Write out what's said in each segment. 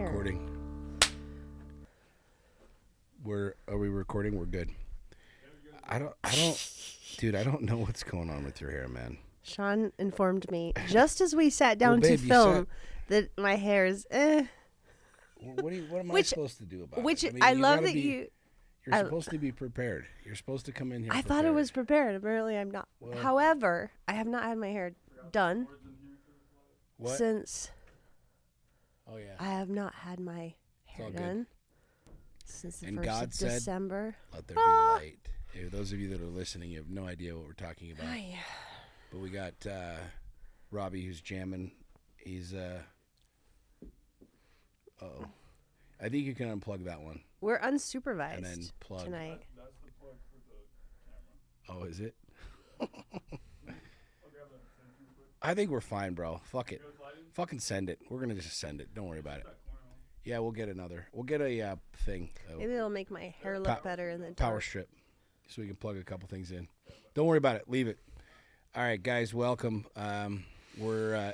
hair. Recording. Are we recording? We're good. I don't, dude, I don't know what's going on with your hair, man. Sean informed me just as we sat down babe, to film that my hair is What am I supposed to do about it? Which I love that you're supposed to be prepared. You're supposed to come in here I thought it was prepared. Apparently I'm not. Well, however, I have not had my hair done since. Oh, yeah. I have not had my hair done since the 1st God of December. Let there be light. Hey, those of you that are listening, you have no idea what we're talking about. Oh, yeah. But we got Robbie who's jamming. He's uh-oh. I think you can unplug that one. We're unsupervised and then plug. tonight. That's the plug for the camera. Oh, is it? I think we're fine, bro. Fuck it. Fucking send it. We're going to just send it. Don't worry about it. Yeah, we'll get another. We'll get a thing. Maybe it'll make my hair look better in the dark. Power strip. So we can plug a couple things in. Don't worry about it. Leave it. All right, guys, welcome. We're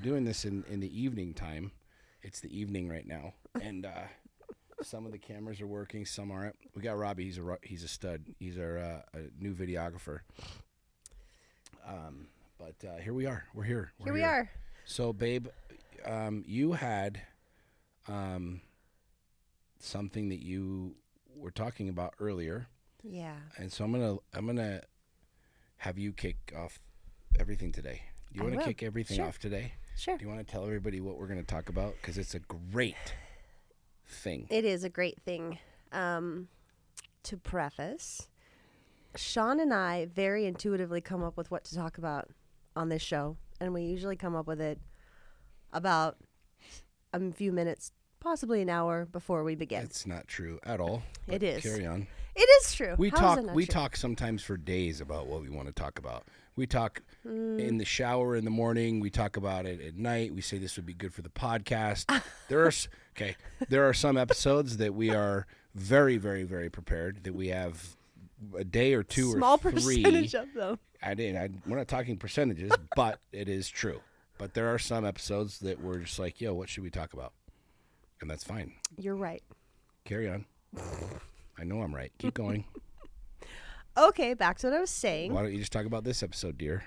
doing this in the evening time. It's the evening right now, and some of the cameras are working, some aren't. We got Robbie. He's a stud. He's our a new videographer. But here we are. We're here. Here we are. So, babe, you had something that you were talking about earlier. Yeah. And so I'm gonna have you kick off everything today. Do you want to kick everything off today? Sure. Do you want to tell everybody what we're going to talk about? Because it's a great thing. It is a great thing. To preface, Sean and I very intuitively come up with what to talk about on this show. And we usually come up with it about a few minutes, possibly an hour before we begin. It's not true at all. It is. Carry on. It is true. We talk sometimes for days about what we want to talk about. We talk in the shower in the morning. We talk about it at night. We say this would be good for the podcast. There are some episodes that we are very, very, very prepared, that we have a day or two Small or three. percentage of them. We're not talking percentages, but it is true. But there are some episodes that we're just like, yo, what should we talk about? And that's fine. You're right. Carry on. I know I'm right. Keep going. Okay, back to what I was saying. Why don't you just talk about this episode, dear?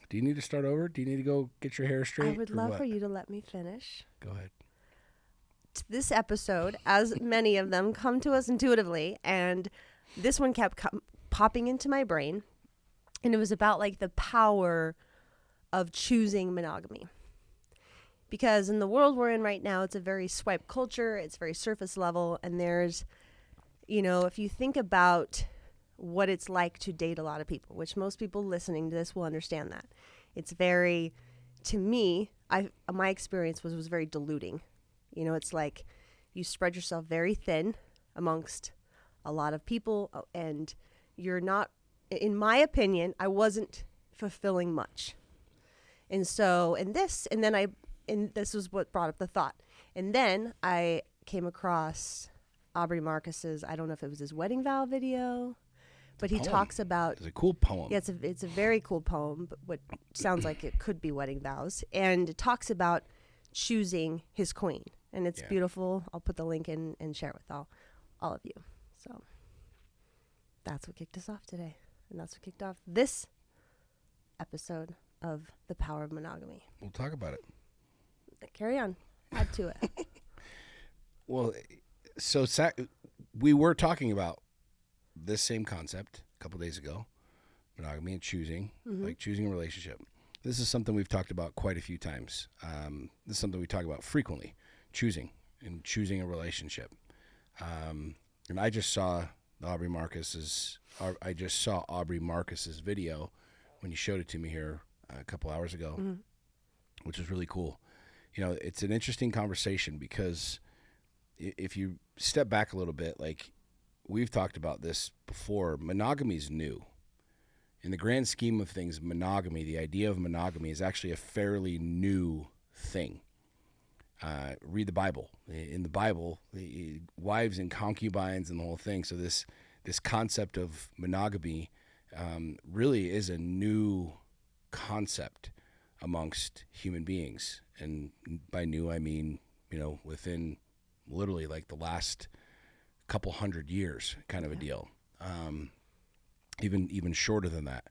Do you need to start over? Do you need to go get your hair straight? I would love for you to let me finish. Go ahead. This episode, as many of them, come to us intuitively, and this one kept popping into my brain, and it was about like the power of choosing monogamy. Because in the world we're in right now, it's a very swipe culture, it's very surface level, and there's, if you think about what it's like to date a lot of people, which most people listening to this will understand that. It's very, to me, my experience was very diluting. It's like you spread yourself very thin amongst a lot of people, and you're not, in my opinion, I wasn't fulfilling much. And so, this was what brought up the thought. And then I came across Aubrey Marcus's, I don't know if it was his wedding vow video, but he talks about... It's a cool poem. Yeah, it's a very cool poem, but what sounds like it could be wedding vows. And it talks about choosing his queen. And it's beautiful. I'll put the link in and share it with all of you. So that's what kicked us off today. And that's what kicked off this episode of The Power of Monogamy. We'll talk about it. Carry on. Add to it. Well, so we were talking about this same concept a couple days ago, monogamy and choosing, like choosing a relationship. This is something we've talked about quite a few times. This is something we talk about frequently, choosing a relationship. And I just saw Aubrey Marcus's video when you showed it to me here a couple hours ago, which was really cool. It's an interesting conversation because if you step back a little bit, like we've talked about this before, monogamy is new. In the grand scheme of things, monogamy, the idea of monogamy is actually a fairly new thing. Read the Bible. In the Bible, wives and concubines and the whole thing. So this concept of monogamy really is a new concept. amongst human beings. And by new, I mean, within literally like the last couple 100 years kind of a deal. Even shorter than that.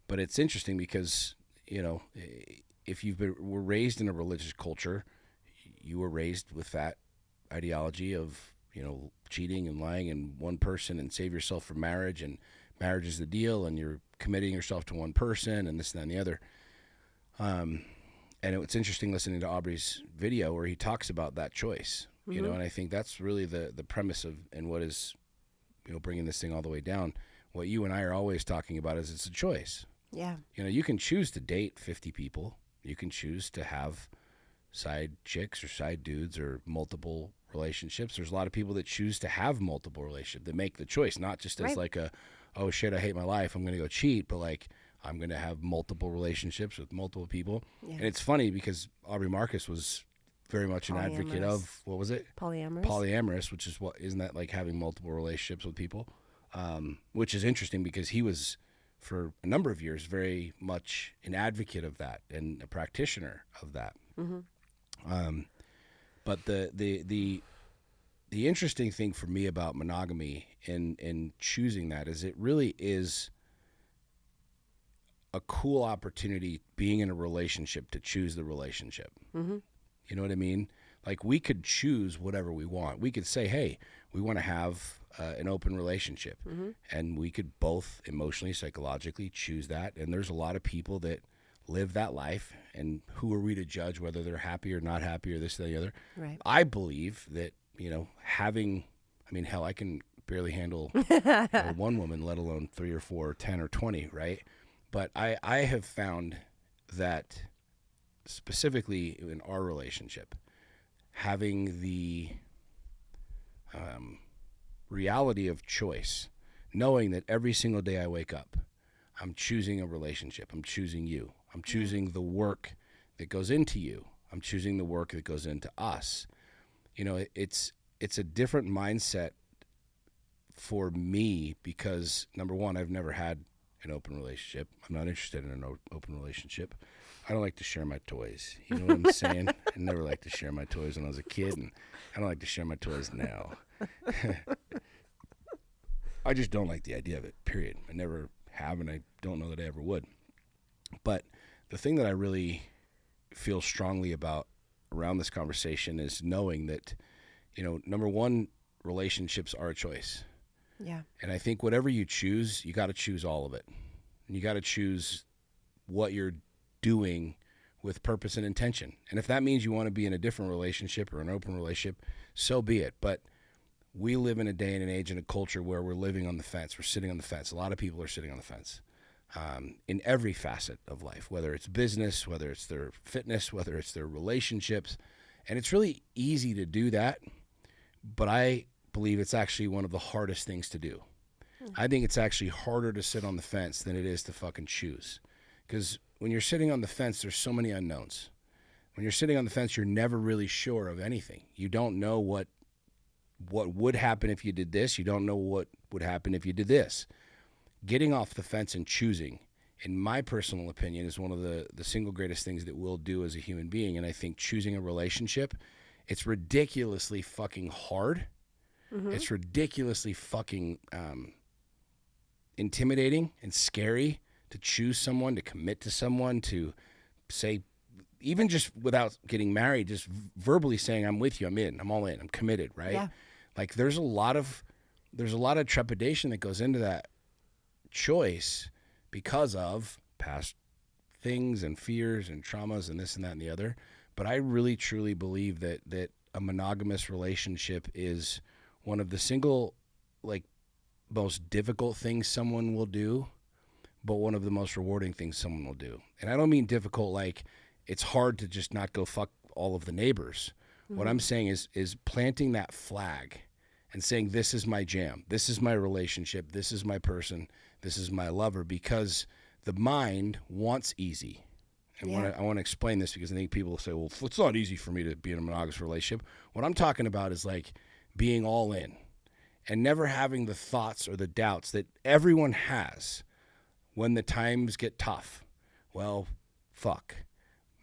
But it's interesting because, if were raised in a religious culture, you were raised with that ideology of, cheating and lying and one person and save yourself from marriage, and marriage is the deal, and you're committing yourself to one person and this and that and the other. And it's interesting listening to Aubrey's video where he talks about that choice, and I think that's really the premise of, and what is, bringing this thing all the way down. What you and I are always talking about is it's a choice. Yeah. You can choose to date 50 people. You can choose to have side chicks or side dudes or multiple relationships. There's a lot of people that choose to have multiple relationships, that make the choice, not just as like oh shit, I hate my life, I'm going to go cheat, but like, I'm going to have multiple relationships with multiple people. Yeah. And it's funny because Aubrey Marcus was very much an advocate of, what was it? Polyamorous, which is isn't that like having multiple relationships with people? Which is interesting because he was, for a number of years, very much an advocate of that and a practitioner of that. But the interesting thing for me about monogamy and choosing that is it really is a cool opportunity, being in a relationship, to choose the relationship. You know what I mean? Like, we could choose whatever we want. We could say, hey, we want to have an open relationship. And we could both emotionally, psychologically choose that. And there's a lot of people that live that life, and who are we to judge whether they're happy or not happy or this or the other? Right. I believe that, hell, I can barely handle one woman, let alone 3 or 4 or 10 or 20, right? But I have found that specifically in our relationship, having the reality of choice, knowing that every single day I wake up, I'm choosing a relationship. I'm choosing you. I'm choosing the work that goes into you. I'm choosing the work that goes into us. It's a different mindset for me because, number one, I've never had an open relationship. I'm not interested in an open relationship. I don't like to share my toys. You know what I'm saying? I never liked to share my toys when I was a kid, and I don't like to share my toys now. I just don't like the idea of it, period. I never have, and I don't know that I ever would. But the thing that I really feel strongly about around this conversation is knowing that, number one, relationships are a choice. Yeah. And I think whatever you choose, you got to choose all of it. And you got to choose what you're doing with purpose and intention. And if that means you want to be in a different relationship or an open relationship, so be it. But we live in a day and an age and a culture where we're living on the fence. We're sitting on the fence. A lot of people are sitting on the fence in every facet of life, whether it's business, whether it's their fitness, whether it's their relationships. And it's really easy to do that, but I believe it's actually one of the hardest things to do. I think it's actually harder to sit on the fence than it is to fucking choose. Because when you're sitting on the fence, there's so many unknowns. When you're sitting on the fence, you're never really sure of anything. You don't know what would happen if you did this. You don't know what would happen if you did this. Getting off the fence and choosing, in my personal opinion, is one of the single greatest things that we'll do as a human being. And I think choosing a relationship, it's ridiculously fucking hard. It's ridiculously fucking intimidating and scary to choose someone, to commit to someone, to say, even just without getting married, just verbally saying, I'm with you, I'm in, I'm all in, I'm committed, right? Yeah. Like there's a lot of trepidation that goes into that choice because of past things and fears and traumas and this and that and the other. But I really truly believe that a monogamous relationship is one of the single, most difficult things someone will do, but one of the most rewarding things someone will do. And I don't mean difficult like it's hard to just not go fuck all of the neighbors. What I'm saying is planting that flag and saying, this is my jam, this is my relationship, this is my person, this is my lover, because the mind wants easy. And I want to explain this because I think people will say, well, it's not easy for me to be in a monogamous relationship. What I'm talking about is like being all in and never having the thoughts or the doubts that everyone has when the times get tough. Well, fuck.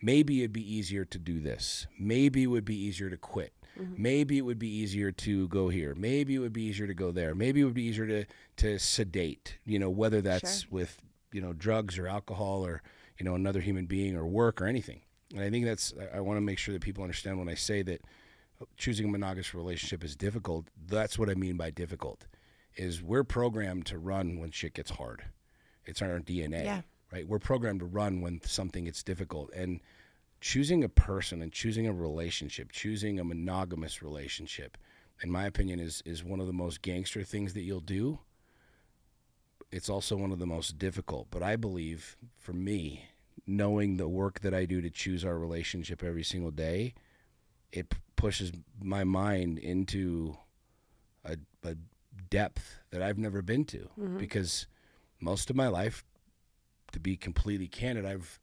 maybe it'd be easier to do this. Maybe it would be easier to quit. Maybe it would be easier to go here. Maybe it would be easier to go there. Maybe it would be easier to sedate, whether that's with, drugs or alcohol or, another human being or work or anything. And I think I want to make sure that people understand when I say that choosing a monogamous relationship is difficult, that's what I mean by difficult, is we're programmed to run when shit gets hard. It's in our DNA, right? We're programmed to run when something gets difficult. And choosing a person and choosing a relationship, choosing a monogamous relationship, in my opinion, is one of the most gangster things that you'll do. It's also one of the most difficult. But I believe, for me, knowing the work that I do to choose our relationship every single day, it pushes my mind into a depth that I've never been to. Because most of my life, to be completely candid, I've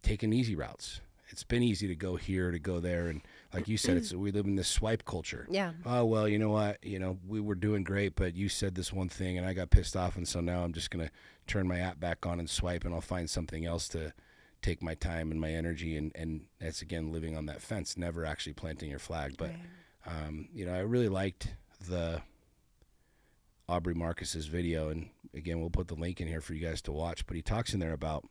taken easy routes. It's been easy to go here, to go there, and like you said, we live in this swipe culture. Yeah. Oh, well, you know what? We were doing great, but you said this one thing, and I got pissed off, and so now I'm just going to turn my app back on and swipe, and I'll find something else to take my time and my energy, and that's, again, living on that fence, never actually planting your flag. But, I really liked the Aubrey Marcus's video, and, again, we'll put the link in here for you guys to watch, but he talks in there about,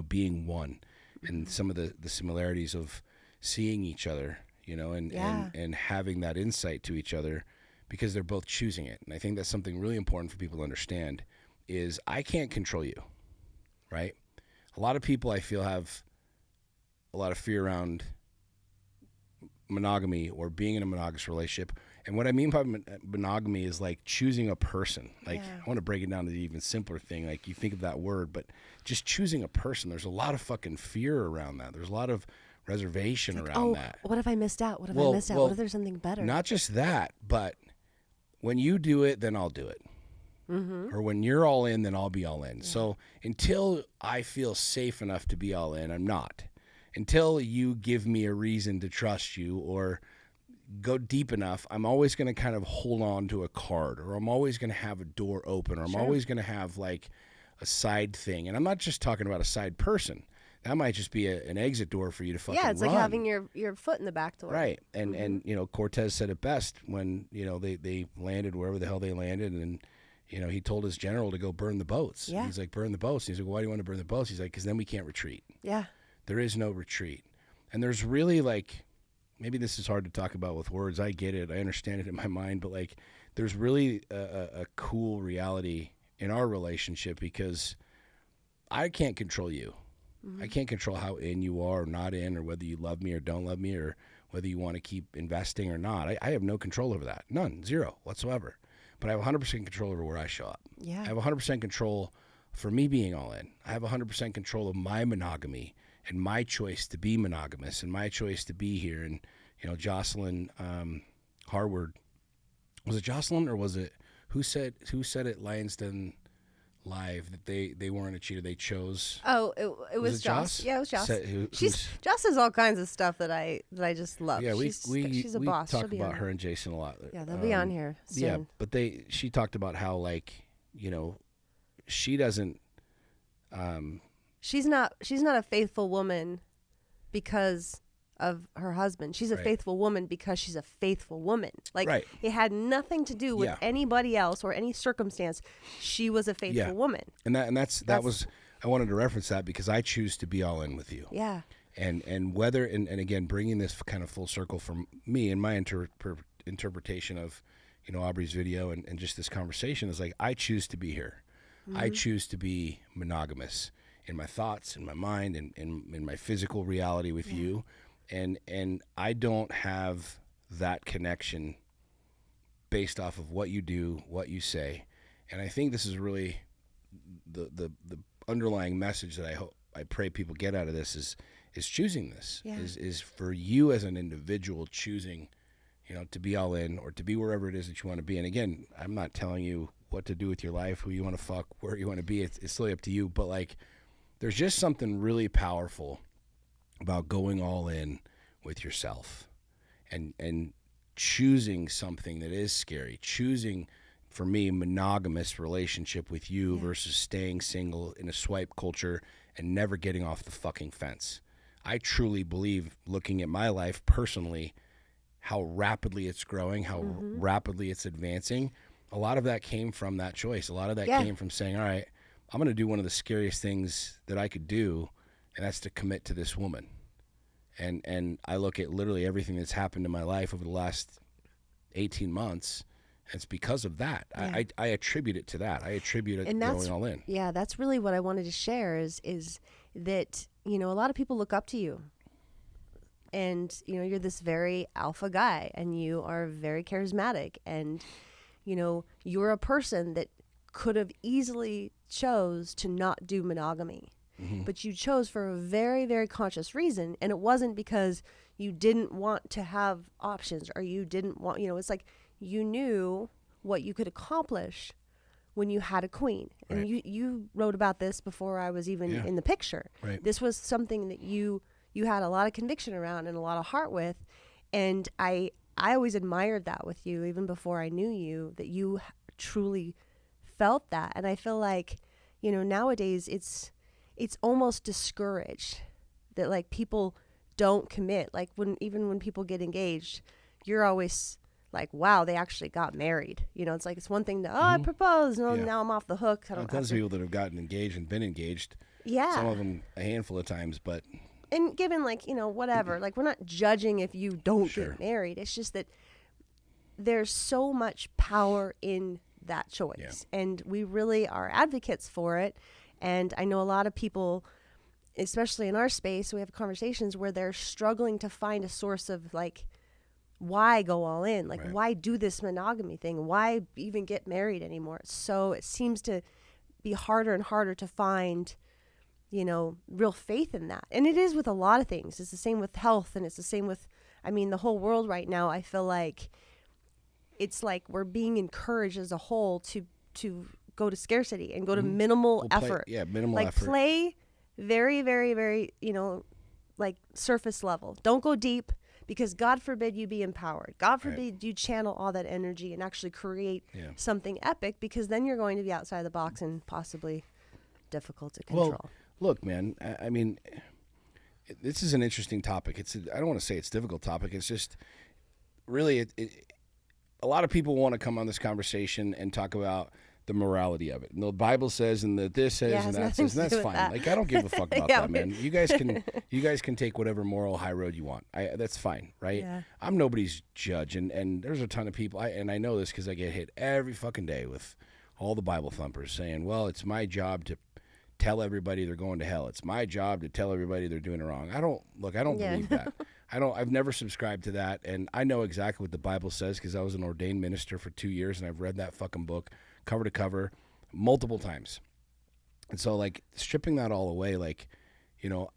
being one. And some of the similarities of seeing each other, and having that insight to each other because they're both choosing it. And I think that's something really important for people to understand is I can't control you, right? A lot of people I feel have a lot of fear around monogamy or being in a monogamous relationship. And what I mean by monogamy is like choosing a person. Like I want to break it down to the even simpler thing. Like you think of that word, but just choosing a person. There's a lot of fucking fear around that. There's a lot of reservation around that. What if I missed out? What if I missed out? What if there's something better? Not just that, but when you do it, then I'll do it. Or when you're all in, then I'll be all in. So until I feel safe enough to be all in, I'm not. Until you give me a reason to trust you or go deep enough, I'm always going to kind of hold on to a card, or I'm always going to have a door open, or I'm always going to have like a side thing. And I'm not just talking about a side person. That might just be an exit door for you to fucking run. Yeah, it's like having your foot in the back door. Right. And Cortez said it best when, they landed wherever the hell they landed, and he told his general to go burn the boats. Yeah. He's like, burn the boats. He's like, why do you want to burn the boats? He's like, because then we can't retreat. Yeah. There is no retreat. And there's really like, maybe this is hard to talk about with words. I get it. I understand it in my mind. But like, there's really a cool reality in our relationship because I can't control you. I can't control how in you are or not in, or whether you love me or don't love me, or whether you want to keep investing or not. I have no control over that. None. Zero whatsoever. But I have 100% control over where I show up. Yeah. I have 100% control for me being all in. I have 100% control of my monogamy and my choice to be monogamous and my choice to be here. And, Jocelyn Harward, was it Jocelyn or was it, who said it Lionsden Live that they weren't a cheater, they chose? Oh, it was Joss. Yeah, it was Joss. Joss says all kinds of stuff that I just love. Yeah, she's a boss. Talk about her and Jason a lot. Yeah, they'll be on here soon. Yeah, but she talked about how like, she doesn't. She's not a faithful woman because of her husband. She's a faithful woman because she's a faithful woman. Like it had nothing to do with anybody else or any circumstance. She was a faithful woman. And that was I wanted to reference that because I choose to be all in with you. Yeah. And whether and again bringing this kind of full circle from me and my interpretation of Aubrey's video and just this conversation is like I choose to be here. I choose to be monogamous in my thoughts, in my mind, and in my physical reality with you. And I don't have that connection based off of what you do, what you say. And I think this is really the underlying message that I pray people get out of this is choosing this. Is for you as an individual choosing, to be all in or to be wherever it is that you want to be. And again, I'm not telling you what to do with your life, who you want to fuck, where you want to be. It's totally up to you. But like, there's just something really powerful about going all in with yourself and choosing something that is scary, choosing, for me, monogamous relationship with you versus staying single in a swipe culture and never getting off the fucking fence. I truly believe, looking at my life personally, how rapidly it's growing, how rapidly it's advancing. A lot of that came from that choice. A lot of that came from saying, all right, I'm going to do one of the scariest things that I could do, and that's to commit to this woman. And I look at literally everything that's happened in my life over the last 18 months, and it's because of that. Yeah. I attribute it to that. I attribute it going all in. Yeah, that's really what I wanted to share is that, you know, a lot of people look up to you. And, you know, you're this very alpha guy, and you are very charismatic, and, you know, you're a person that could have easily chose to not do monogamy. But you chose for a very, very conscious reason. And it wasn't because you didn't want to have options, or you didn't want, you know, it's like you knew what you could accomplish when you had a queen. Right. And you wrote about this before I was even in the picture. Right. This was something that you had a lot of conviction around and a lot of heart with. And I always admired that with you, even before I knew you, that you truly felt that. And I feel like, you know, nowadays it's almost discouraged that like people don't commit. Like even when people get engaged, you're always like, wow, they actually got married. You know, it's like, it's one thing to, I proposed, and now I'm off the hook. Tons of people that have gotten engaged and been engaged. Yeah. Some of them a handful of times, but. And given like, you know, whatever, like we're not judging if you don't get married. It's just that there's so much power in that choice. Yeah. And we really are advocates for it. And I know a lot of people, especially in our space, we have conversations where they're struggling to find a source of like, why go all in? Like, why do this monogamy thing? Why even get married anymore? So it seems to be harder and harder to find, you know, real faith in that. And it is with a lot of things. It's the same with health, and it's the same with, I mean, the whole world right now. I feel like it's like we're being encouraged as a whole to go to scarcity and go to minimal effort. Minimal like effort. Play very, very, very, you know, like surface level. Don't go deep, because God forbid you be empowered. God forbid you channel all that energy and actually create something epic, because then you're going to be outside the box and possibly difficult to control. Well, look, man, I mean, this is an interesting topic. I don't want to say it's a difficult topic. It's just really, a lot of people want to come on this conversation and talk about the morality of it. And the Bible says, and this says, and that says, and that's fine. Like, I don't give a fuck about that, man. You guys can take whatever moral high road you want. That's fine, right? Yeah. I'm nobody's judge, and there's a ton of people, and I know this because I get hit every fucking day with all the Bible thumpers saying, well, it's my job to tell everybody they're going to hell. It's my job to tell everybody they're doing it wrong. I don't believe that. I've never subscribed to that, and I know exactly what the Bible says because I was an ordained minister for 2 years, and I've read that fucking book cover to cover multiple times. And so, like, stripping that all away, like, you know,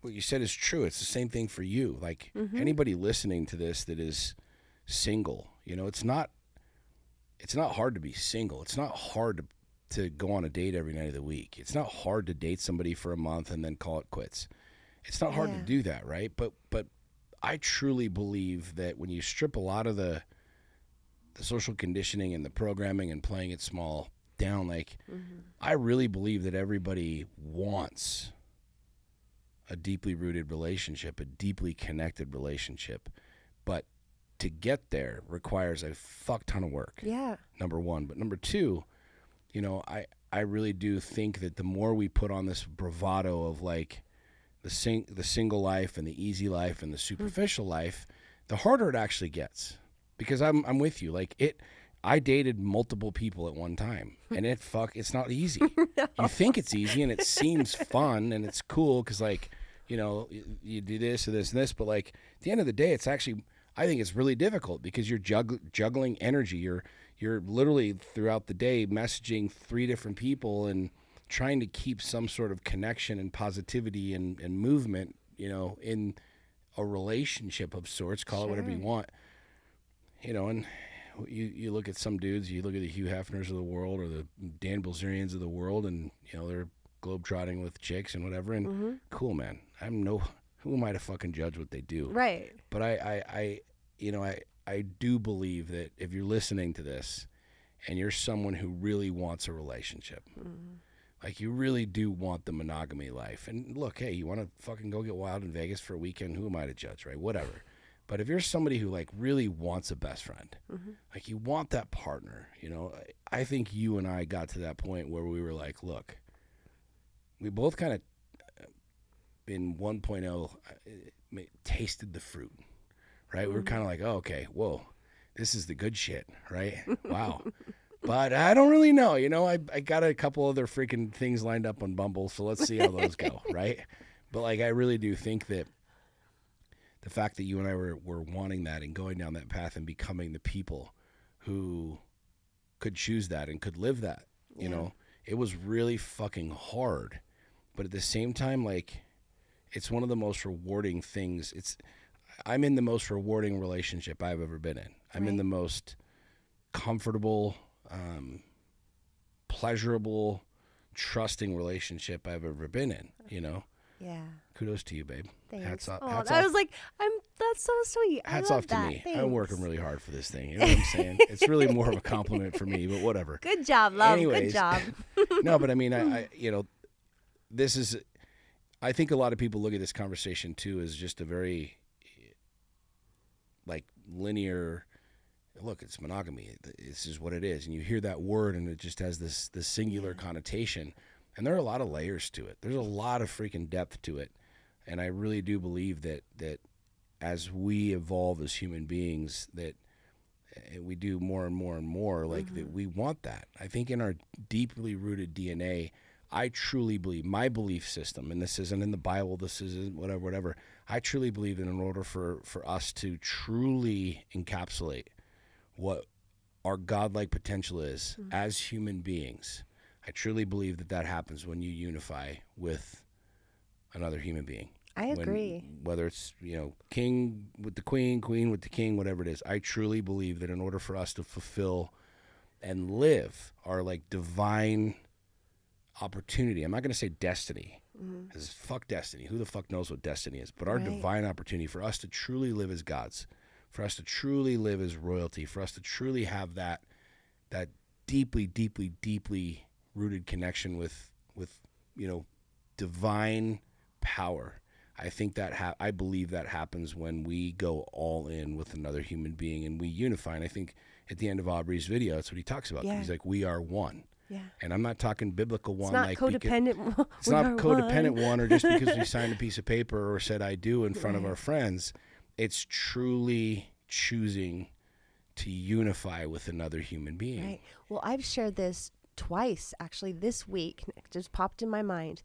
what you said is true. It's the same thing for you. Like, anybody listening to this that is single, you know, it's not hard to be single. It's not hard to go on a date every night of the week. It's not hard to date somebody for a month and then call it quits. It's not hard to do that, right? But I truly believe that when you strip a lot of the social conditioning and the programming and playing it small down, like, I really believe that everybody wants a deeply rooted relationship, a deeply connected relationship. But to get there requires a fuck ton of work. Yeah. Number one. But number two, you know, I really do think that the more we put on this bravado of like the single life and the easy life and the superficial life, the harder it actually gets. Because I'm with you. Like, I dated multiple people at one time, and it's not easy. No. You think it's easy, and it seems fun, and it's cool because, like, you know, you do this or this and this, but like at the end of the day, it's actually, I think it's really difficult because you're juggling energy. You're literally throughout the day messaging 3 different people and trying to keep some sort of connection and positivity and movement, you know, in a relationship of sorts. Call it whatever you want. You know, and you look at some dudes, you look at the Hugh Hefners of the world or the Dan Bilzerians of the world, and, you know, they're globetrotting with chicks and whatever, and cool, man. Who am I to fucking judge what they do? Right. But I do believe that if you're listening to this and you're someone who really wants a relationship, Like, you really do want the monogamy life. And look, hey, you want to fucking go get wild in Vegas for a weekend? Who am I to judge, right? Whatever. But if you're somebody who, like, really wants a best friend, like, you want that partner, you know, I think you and I got to that point where we were like, look, we both kind of, in 1.0, tasted the fruit, right? We were kind of like, oh, okay, whoa, this is the good shit, right? Wow. But I don't really know. You know, I got a couple other freaking things lined up on Bumble, so let's see how those go, right? But, like, I really do think that the fact that you and I were wanting that and going down that path and becoming the people who could choose that and could live that, you know, it was really fucking hard. But at the same time, like, it's one of the most rewarding things. I'm in the most rewarding relationship I've ever been in. I'm in the most comfortable, pleasurable, trusting relationship I've ever been in, you know? Yeah. Kudos to you, babe. Thanks. Hats off. I was like, that's so sweet. Hats I love off to that. me. Thanks. I'm working really hard for this thing. You know what I'm saying? It's really more of a compliment for me, but whatever. Good job, love. Anyways, good job. No, but I mean, I you know, this is, I think a lot of people look at this conversation too as just a very, like, linear, look, it's monogamy. This is what it is. And you hear that word and it just has this singular connotation. And there are a lot of layers to it. There's a lot of freaking depth to it. And I really do believe that as we evolve as human beings, that we do more and more and more, like, that we want that. I think in our deeply rooted DNA, I truly believe, my belief system, and this isn't in the Bible, this isn't whatever, I truly believe that in order for us to truly encapsulate what our godlike potential is as human beings, I truly believe that happens when you unify with another human being. I agree. Whether it's, you know, king with the queen, queen with the king, whatever it is, I truly believe that in order for us to fulfill and live our, like, divine opportunity, I'm not going to say destiny, because fuck destiny. Who the fuck knows what destiny is? But our divine opportunity for us to truly live as gods, for us to truly live as royalty, for us to truly have that deeply, deeply, deeply rooted connection with you know, divine power. I think that I believe that happens when we go all in with another human being and we unify. And I think at the end of Aubrey's video, that's what he talks about. He's like, we are one. Yeah. And I'm not talking biblical one. It's not like codependent. It's not codependent one, or just because we signed a piece of paper or said I do in front of our friends. It's truly choosing to unify with another human being. Right. Well, I've shared this twice actually this week. It just popped in my mind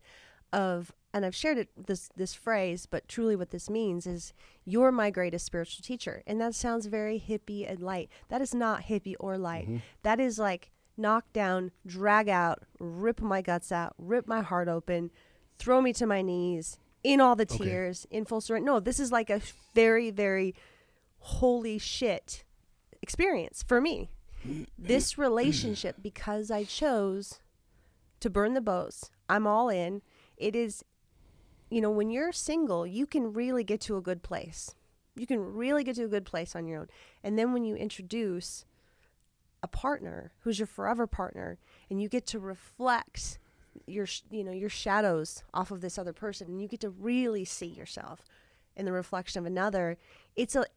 and I've shared it, this phrase, but truly what this means is, you're my greatest spiritual teacher. And that sounds very hippie and light. That is not hippie or light. That is like knock down, drag out, rip my guts out, rip my heart open, throw me to my knees, in all the tears, in full surrender. No, this is like a very, very holy shit experience for me. This relationship, because I chose to burn the boats, I'm all in. It is, you know, when you're single, you can really get to a good place. You can really get to a good place on your own. And then when you introduce a partner who's your forever partner, and you get to reflect your shadows off of this other person, and you get to really see yourself in the reflection of another, it's a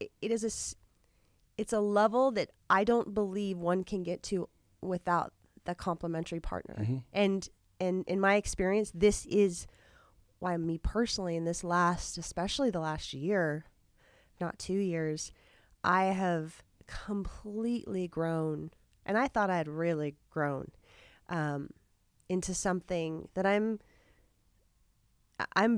level that I don't believe one can get to without the complementary partner. And in my experience, this is why me personally, in this especially the last year, not 2 years, I have completely grown, and I thought I had really grown into something that I'm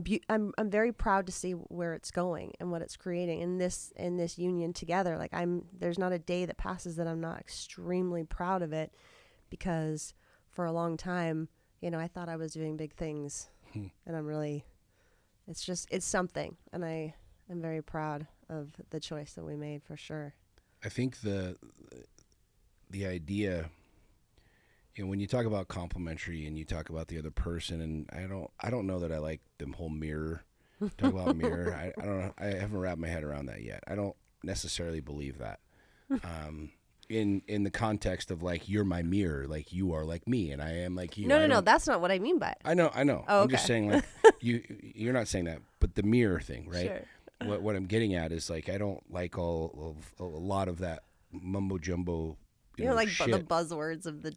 very proud to see where it's going and what it's creating in this union together. Like, there's not a day that passes that I'm not extremely proud of it, because for a long time, you know, I thought I was doing big things, and I'm really, it's something, and I am very proud of the choice that we made, for sure. I think the idea, you know, when you talk about complementary and you talk about the other person, and I don't know that I like the whole mirror, talk about mirror. I don't know. I haven't wrapped my head around that yet. I don't necessarily believe that. in the context of like you're my mirror, like you are like me and I am like you. No, that's not what I mean by it. I know. Oh, I'm just okay. saying like you're not saying that, but the mirror thing, right? Sure. What I'm getting at is like I don't like a lot of that mumbo jumbo. You know, like shit. the buzzwords of the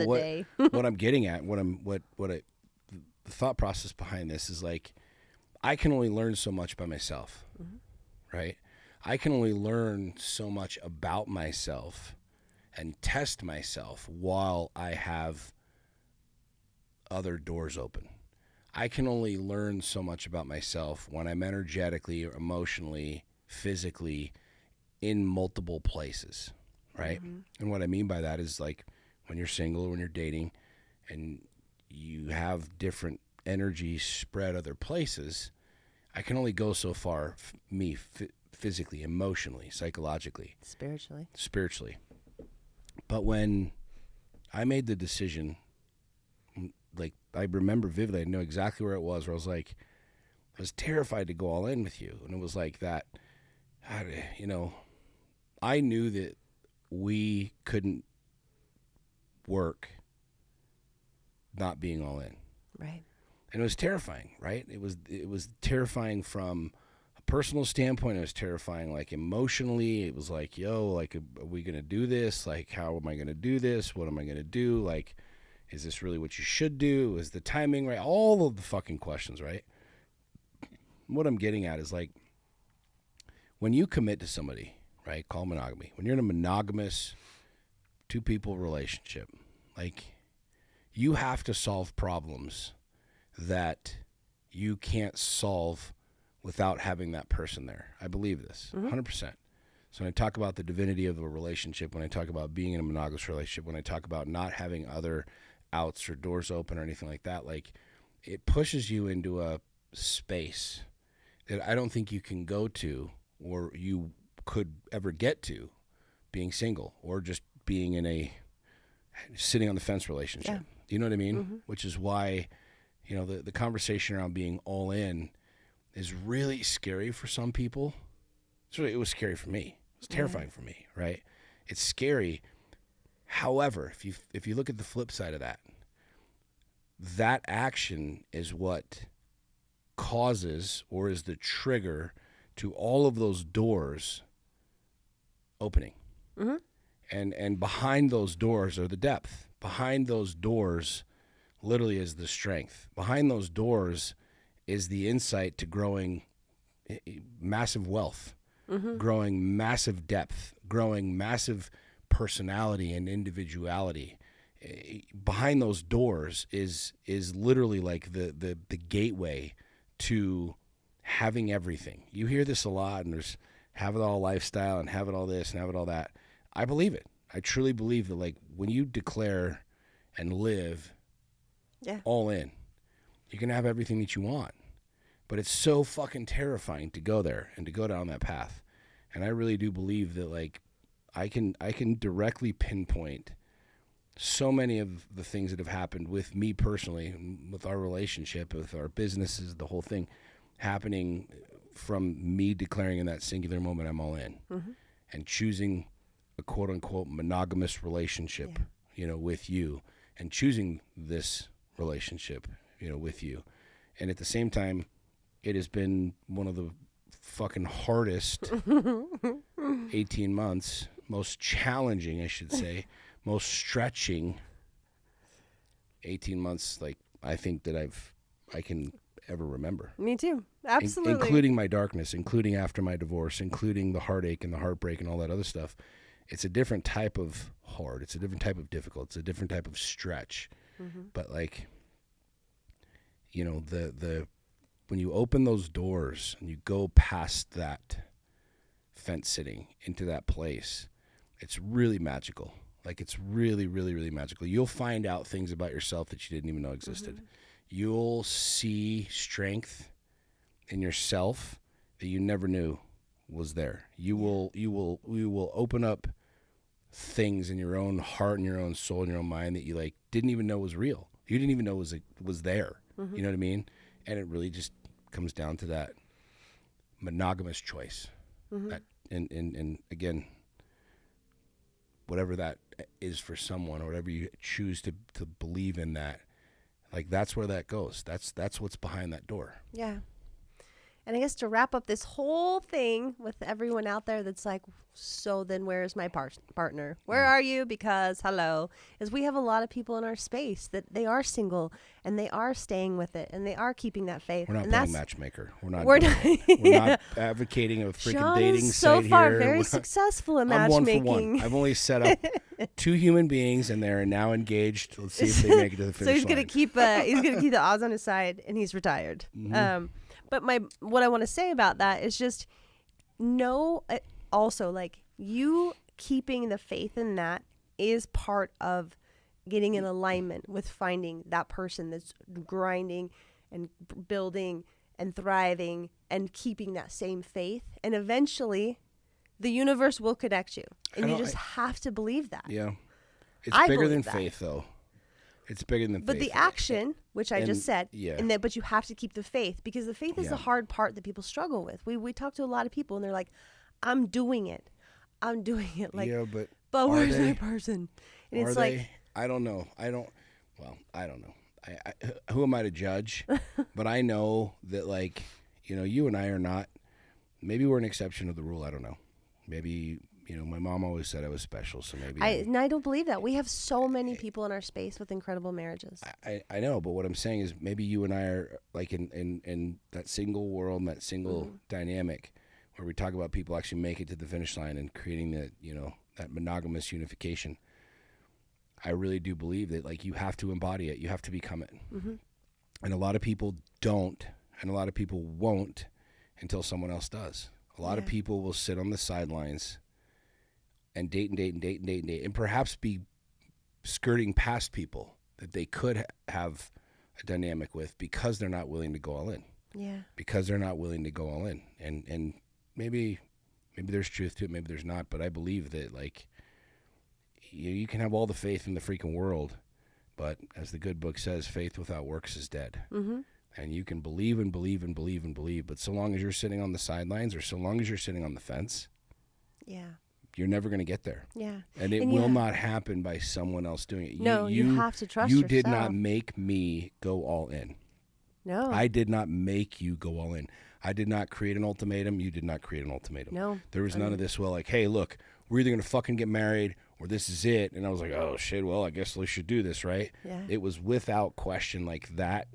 what, day. What I'm getting at, the thought process behind this is like I can only learn so much by myself, right? I can only learn so much about myself and test myself while I have other doors open. I can only learn so much about myself when I'm energetically, or emotionally, physically in multiple places, right? And what I mean by that is like when you're single or when you're dating and you have different energies spread other places, I can only go so far, physically, emotionally, psychologically, spiritually. But when I made the decision, like I remember vividly, I know exactly where it was, where I was like, I was terrified to go all in with you. And it was like that, you know, I knew that we couldn't work not being all in. Right. And it was terrifying, right? It was terrifying from a personal standpoint. It was terrifying, like emotionally. It was like, yo, like, are we going to do this? Like, how am I going to do this? What am I going to do? Like, is this really what you should do? Is the timing right? All of the fucking questions, right? What I'm getting at is like, when you commit to somebody, right, call monogamy, when you're in a monogamous two-people relationship, like, you have to solve problems that you can't solve without having that person there. I believe this, 100%. So when I talk about the divinity of a relationship, when I talk about being in a monogamous relationship, when I talk about not having other outs or doors open or anything like that, like, it pushes you into a space that I don't think you can go to or you could ever get to being single or just being in a sitting on the fence relationship. Yeah. Do you know what I mean? Which is why, you know, the conversation around being all in is really scary for some people. It was scary for me. It was terrifying for me, right? It's scary. However, if you look at the flip side of that, that action is what causes or is the trigger to all of those doors opening. And behind those doors are the depth. Behind those doors literally is the strength. Behind those doors is the insight to growing massive wealth, growing massive depth, growing massive personality and individuality. Behind those doors is literally like the gateway to having everything. You hear this a lot, and there's have it all lifestyle and have it all this and have it all that. I believe it. I truly believe that, like, when you declare and live all in, you can have everything that you want. But it's so fucking terrifying to go there and to go down that path. And I really do believe that, like, I can directly pinpoint so many of the things that have happened with me personally, with our relationship, with our businesses, the whole thing happening from me declaring in that singular moment I'm all in and choosing a quote-unquote monogamous relationship, you know, with you, and choosing this relationship, you know, with you. And at the same time, it has been one of the fucking hardest 18 months, most challenging, I should say, most stretching 18 months, like, I think that I can ever remember. Me too. Absolutely. Including my darkness, including after my divorce, including the heartache and the heartbreak and all that other stuff. It's a different type of hard. It's a different type of difficult. It's a different type of stretch. But, like, you know, the when you open those doors and you go past that fence sitting into that place, it's really magical. Like, it's really, really, really magical. You'll find out things about yourself that you didn't even know existed. You'll see strength in yourself that you never knew was there. You will open up things in your own heart and your own soul and your own mind that you, like, didn't even know was real. You didn't even know was there. You know what I mean? And it really just comes down to that monogamous choice. And again, whatever that is for someone, or whatever you choose to believe in that, like that's where that goes. That's what's behind that door. Yeah. And I guess to wrap up this whole thing with everyone out there that's like, so then where's my partner? Where are you? Because, hello, is we have a lot of people in our space that they are single and they are staying with it and they are keeping that faith. We're not and playing matchmaker. We're not advocating a freaking Sean dating is so site far here. very successful in I'm matchmaking. 1 for 1. I've only set up 2 human beings and they're now engaged. Let's see if they make it to the finish So he's line. gonna keep the odds on his side, and he's retired. Mm-hmm. But what I want to say about that is just also like you keeping the faith in that is part of getting in alignment with finding that person that's grinding and building and thriving and keeping that same faith, and eventually the universe will connect you, and you just have to believe that. Yeah, it's I bigger than believe that. faith, though. It's bigger than But faith. the action, which I just said, yeah. but you have to keep the faith, because the faith is the hard part that people struggle with. We talk to a lot of people and they're like, I'm doing it. Like, yeah, but where's my person? And it's like, I don't know. I don't know. I who am I to judge? But I know that, like, you and I are not, maybe we're an exception to the rule. I don't know. Maybe, my mom always said I was special, so maybe. I don't believe that. We have so many people in our space with incredible marriages. I know, but what I'm saying is maybe you and I are like in that single world, and that single dynamic where we talk about people actually make it to the finish line and creating that monogamous unification. I really do believe that, like, you have to embody it. You have to become it. Mm-hmm. And a lot of people don't, and a lot of people won't until someone else does. A lot of people will sit on the sidelines and date, and perhaps be skirting past people that they could have a dynamic with because they're not willing to go all in. Yeah. Because they're not willing to go all in. And maybe there's truth to it, maybe there's not, but I believe that, like, you can have all the faith in the freaking world, but as the good book says, faith without works is dead. Mm-hmm. And you can believe and believe and believe and believe, but so long as you're sitting on the sidelines, or so long as you're sitting on the fence, you're never going to get there. Yeah. And it will not happen by someone else doing it. No, you have to trust yourself. You did not make me go all in. No. I did not make you go all in. I did not create an ultimatum. You did not create an ultimatum. No. There was none of this, well, like, hey, look, we're either going to fucking get married or this is it. And I was like, oh, shit, well, I guess we should do this, right? Yeah. It was without question, like, that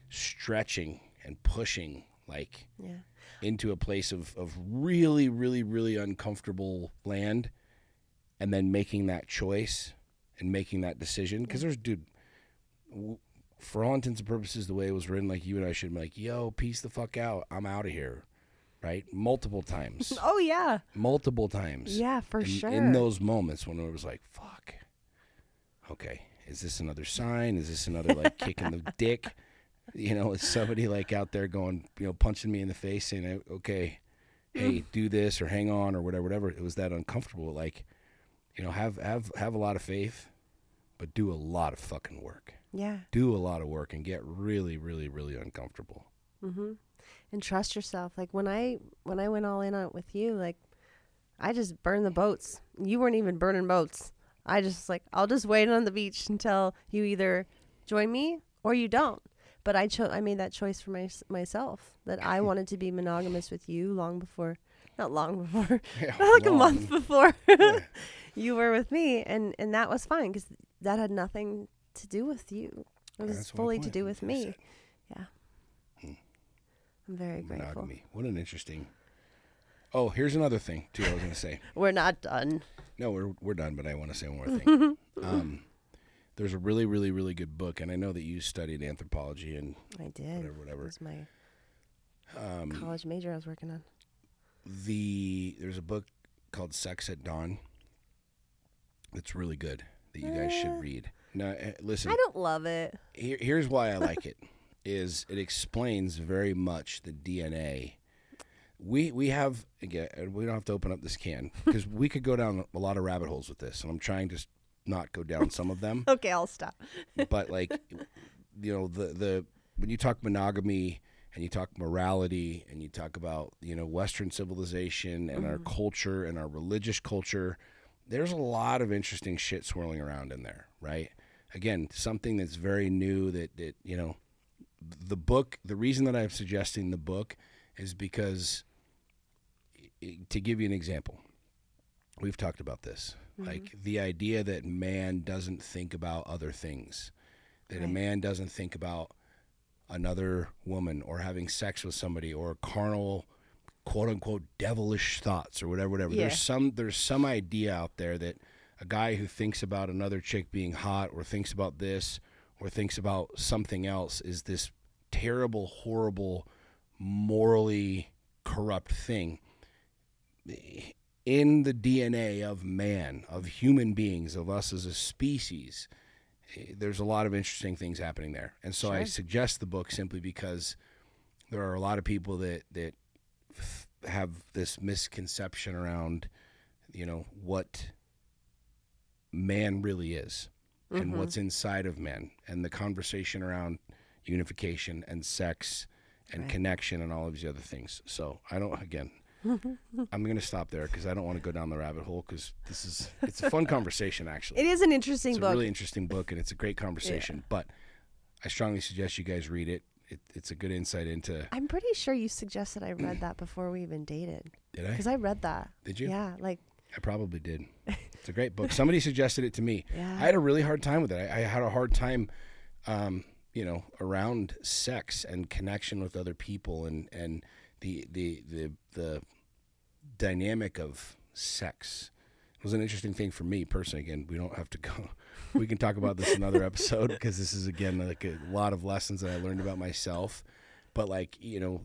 stretching and pushing, like, into a place of really, really, really uncomfortable land, and then making that choice and making that decision. Because for all intents and purposes, the way it was written, like, you and I should be like, yo, peace the fuck out. I'm out of here. Right? Multiple times. Oh, yeah. Multiple times. Yeah, for sure. In those moments when it was like, fuck. Okay. Is this another sign? Is this another, like, kick in the dick? Is somebody, like, out there going, punching me in the face saying, okay, hey, do this or hang on or whatever. It was that uncomfortable. Like, have a lot of faith, but do a lot of fucking work. Yeah. Do a lot of work and get really, really, really uncomfortable. Mm-hmm. And trust yourself. Like, when I went all in on it with you, like, I just burned the boats. You weren't even burning boats. I just, like, I'll just wait on the beach until you either join me or you don't. But I made that choice for myself, that I wanted to be monogamous with you not long before, like a month before you were with me. And that was fine, because that had nothing to do with you. It was fully to do with me. Yeah. I'm very grateful. Monogamy. What an interesting. Oh, here's another thing too. I was going to say. We're not done. No, we're done. But I want to say one more thing. There's a really, really, really good book, and I know that you studied anthropology and I did. Whatever. It was my college major I was working on. There's a book called Sex at Dawn. That's really good that you guys should read. Now, listen. I don't love it. Here's why I like it. Is it explains very much the DNA. We have, again, we don't have to open up this can, because we could go down a lot of rabbit holes with this, and I'm trying to not go down some of them. Okay, I'll stop. But, like, the when you talk monogamy and you talk morality and you talk about, Western civilization and our culture and our religious culture, there's a lot of interesting shit swirling around in there, right? Again, something that's very new that you know, the book, the reason that I'm suggesting the book is because, to give you an example, we've talked about this, like the idea that man doesn't think about other things, that a man doesn't think about another woman or having sex with somebody or carnal, quote unquote, devilish thoughts or whatever. Yeah. There's some idea out there that a guy who thinks about another chick being hot or thinks about this or thinks about something else is this terrible, horrible, morally corrupt thing. In the DNA of man, of human beings, of us as a species, there's a lot of interesting things happening there. And so I suggest the book simply because there are a lot of people that have this misconception around, you know, what man really is and what's inside of man, and the conversation around unification and sex and connection and all of these other things. So I'm going to stop there because I don't want to go down the rabbit hole, because it's a fun conversation, actually. It is an interesting book. It's a really interesting book, and it's a great conversation. But I strongly suggest you guys read it. It's a good insight into... I'm pretty sure you suggested I read that before we even dated. Did I? Because I read that. Did you? Yeah, like... I probably did. It's a great book. Somebody suggested it to me. Yeah. I had a really hard time with it. I had a hard time, you know, around sex and connection with other people, and the dynamic of sex. It was an interesting thing for me personally. Again, we don't have to go. We can talk about this in another episode, because this is, again, like a lot of lessons that I learned about myself. But, like, you know,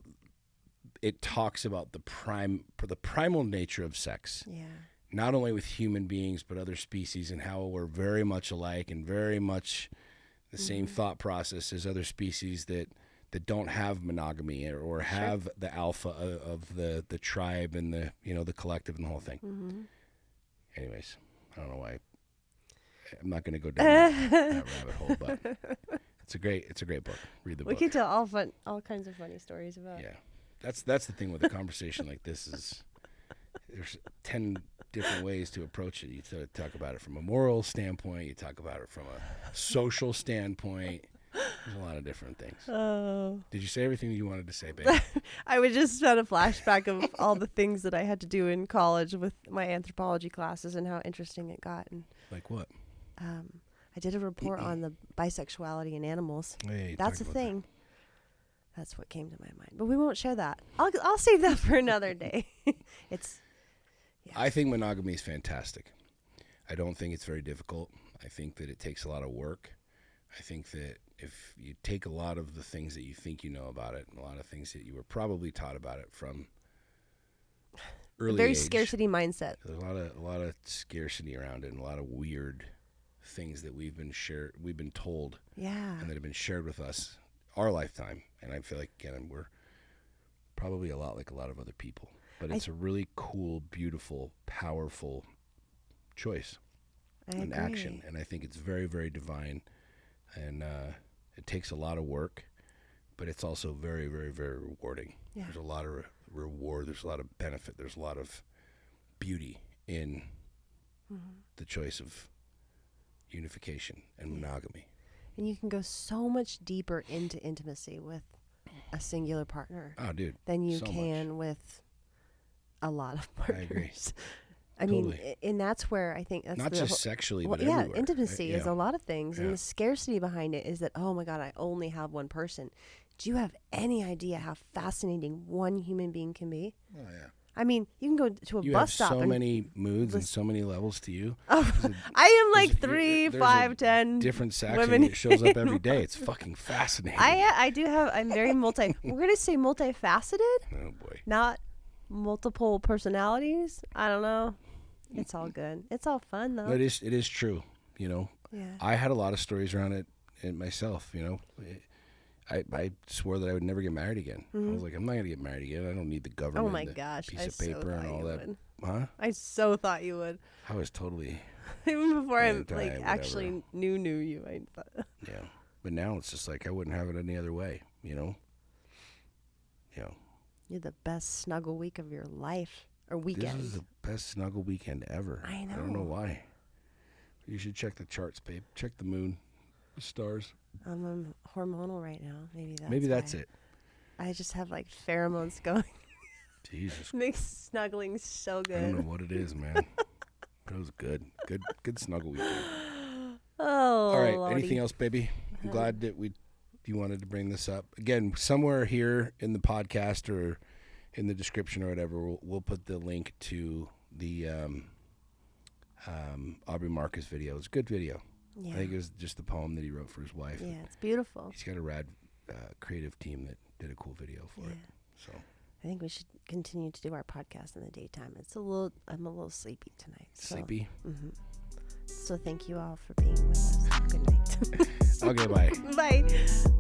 it talks about the primal nature of sex. Yeah. Not only with human beings, but other species, and how we're very much alike and very much the same thought process as other species that don't have monogamy or have the alpha of the tribe and the, you know, the collective and the whole thing. Anyways, I don't know why. I'm not going to go down that rabbit hole, but it's a great book. Read the book. We could tell all kinds of funny stories about. Yeah, that's the thing with a conversation like this is there's 10 different ways to approach it. You talk about it from a moral standpoint. You talk about it from a social standpoint. There's a lot of different things. Oh. Did you say everything you wanted to say, babe? I would just had a flashback of all the things that I had to do in college with my anthropology classes and how interesting it got. And Like what? I did a report on the bisexuality in animals. Hey, That's a thing. That's what came to my mind. But we won't share that. I'll save that for another day. I think monogamy is fantastic. I don't think it's very difficult. I think that it takes a lot of work. I think that if you take a lot of the things that you think you know about it, and a lot of things that you were probably taught about it from early Very age, scarcity mindset. there's a lot of scarcity around it, and a lot of weird things that we've been told, Yeah. and that have been shared with us our lifetime. And I feel like, again, we're probably a lot like a lot of other people, but it's a really cool, beautiful, powerful choice and action. And I think it's very, very divine, and it takes a lot of work, but it's also very, very, very rewarding. Yeah. There's a lot of reward. There's a lot of benefit. There's a lot of beauty in the choice of unification and monogamy. And you can go so much deeper into intimacy with a singular partner than you can with a lot of partners. I agree. I mean, and that's where I think that's not just sexually, but yeah, everywhere. intimacy is a lot of things, and the scarcity behind it is that, oh my God, I only have one person. Do you have any idea how fascinating one human being can be? Oh yeah. I mean, you can go to a bus stop. You have so many moods and so many levels to you. Oh, I am like 3, 5, 10 different Saxon women. that shows up every day. It's fucking fascinating. I'm very we're going to say multifaceted. Oh boy. Not multiple personalities. I don't know. It's all good. It's all fun though. No, it is true. You know, I had a lot of stories around it myself. You know, I swore that I would never get married again. I was like, I'm not gonna get married again. I don't need the government. Oh my gosh, piece of paper and all that. Would. Huh? I so thought you would. I was totally even before I whatever. actually knew you. I thought. Yeah, but now it's just like I wouldn't have it any other way. You know. You're the best snuggle week of your life. or weekend. This is the best snuggle weekend ever. I know. I don't know why. You should check the charts, babe. Check the moon, the stars. I'm hormonal right now. Maybe that's why. it. I just have like pheromones going. Jesus. Makes snuggling so good. I don't know what it is, man. But it was good. Good snuggle weekend. Oh, all right. Lordy. Anything else, baby? I'm glad that you wanted to bring this up. Again, somewhere here in the podcast or in the description or whatever, we'll put the link to the Aubrey Marcus video. It's a good video. Yeah. I think it was just the poem that he wrote for his wife. Yeah, it's beautiful. He's got a rad creative team that did a cool video for it. So I think we should continue to do our podcast in the daytime. I'm a little sleepy tonight. So. Sleepy? Mm-hmm. So thank you all for being with us. Good night. Okay, bye. Bye.